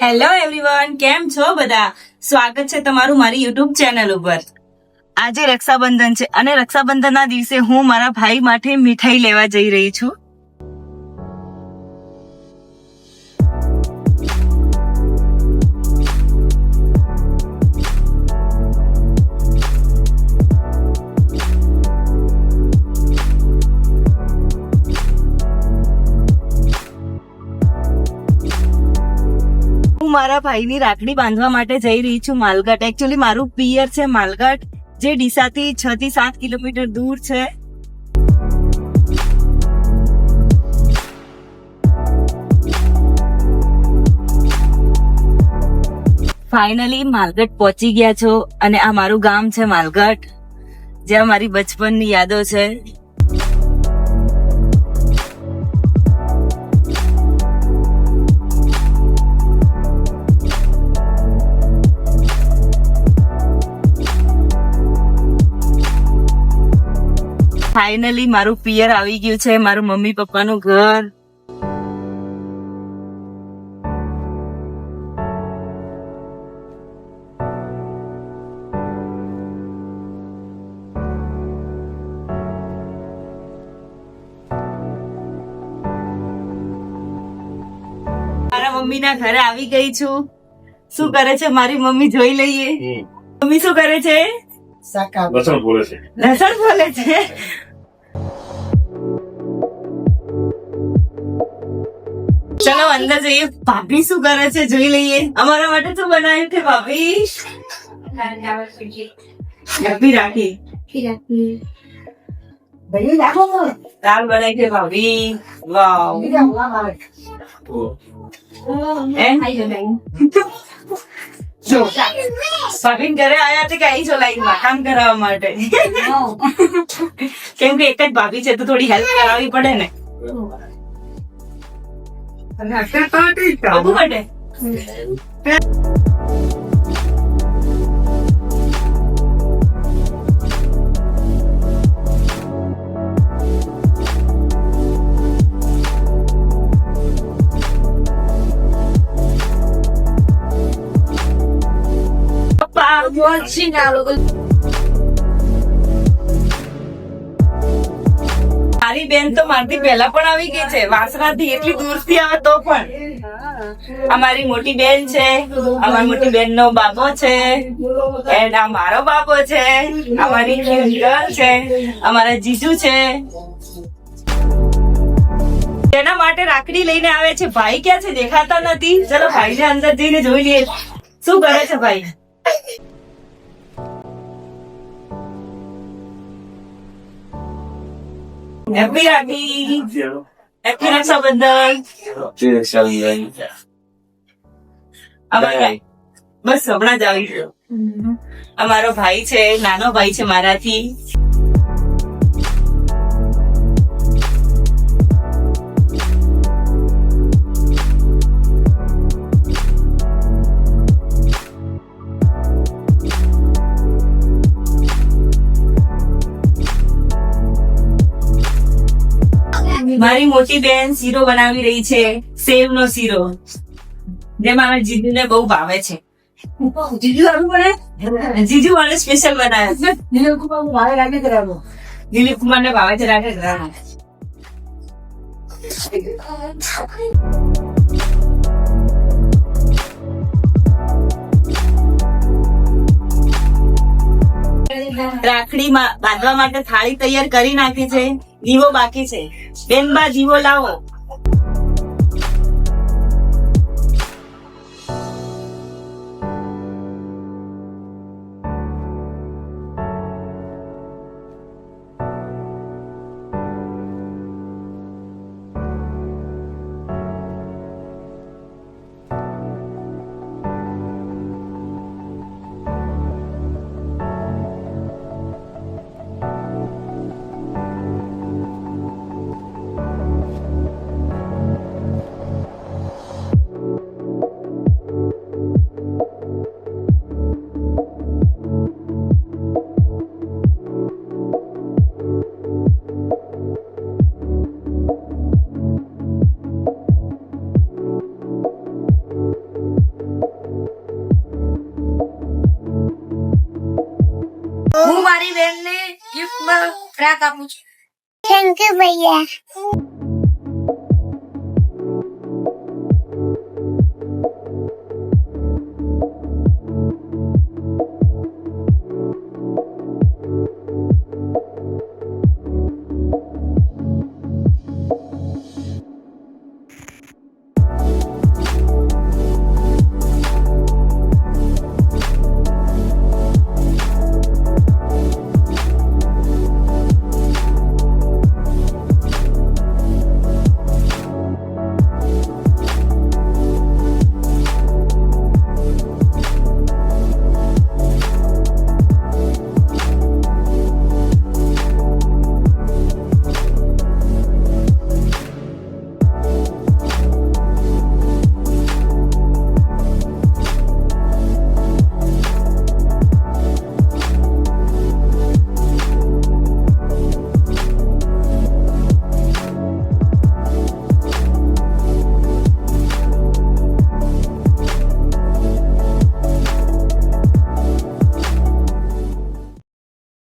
Hello everyone, કેમ છો બધા? સ્વાગત છે તમારું મારી યુટ્યુબ ચેનલ ઉપર. આજે રક્ષાબંધન છે અને રક્ષાબંધનના દિવસે હું મારા ભાઈ માટે મીઠાઈ લેવા જઈ રહી છું. મારા ભાઈની રાખડી બાંધવા માટે જઈ રહી છું માલઘાટ. એકચ્યુઅલી મારું પિયર છે માલઘાટ, જે ડીસાથી 6 થી 7 કિલોમીટર દૂર છે. ફાઇનલી માલઘાટ પહોંચી ગયા છો અને આ મારું ગામ છે માલઘાટ, જ્યાં મારી બચપનની યાદો છે. ફાઇનલી મારું પિયર આવી ગયું છે, મારું મમ્મી પપ્પાનું ઘર. મારા મમ્મીના ઘરે આવી ગઈ છું. શું કરે છે મારી મમ્મી જોઈ લઈએ. મમ્મી શું કરે છે? લસણ બોલે છે. લસણ બોલે છે. ચલો અંદર જઈએ. ભાભી શું કરે છે જોઈ લઈએ. અમારા માટે શું બનાવ્યું છે ભાભી? ભાભી રાખી દાળ બનાવી છે ભાભી. વાવ. ભાભી ઘરે આયા છે કે અહીં છો લાઈનમાં કામ કરાવવા માટે? કેમ કે એક જ ભાભી છે તો થોડી હેલ્પ કરાવવી પડે ને. બધું માટે મારી બેન તો મારથી પહેલા પણ આવી ગઈ છે, વાસણાથી એટલી દૂરથી આવે તો પણ. અમારી મોટી બેન છે, અમારી મોટી બેન નો બાબો છે, એન્ડ આ મારો બાબો છે, અમારી ગર્લ છે, અમારા જીજુ છે. તેના માટે રાખડી લઈને આવે છે. ભાઈ ક્યાં છે? દેખાતા નથી. ચલો ભાઈને અંદર જઈને જોઈ લઈએ શું કરે છે ભાઈ. હેપી રાખી, હેપી રક્ષાબંધન. બસ હમણાં જ આવી ગયો. અમારો ભાઈ છે, નાનો ભાઈ છે મારાથી. મારી મોટી બેન શીરો બનાવી રહી છે, સેવ નો શીરો, જે મારા જીજુ ને બહુ ભાવે છે. જીજુ વાળે સ્પેશિયલ બનાવે છે. દિલીપ કુમાર ને ભાવે છે રાગે ગ્રામ. રાખડી બાંધવા માટે થાળી તૈયાર કરી નાખી છે. દીવો બાકી છે. બેનબા દીવો લાવો. શાક આપું છું. Thank you Bhaiya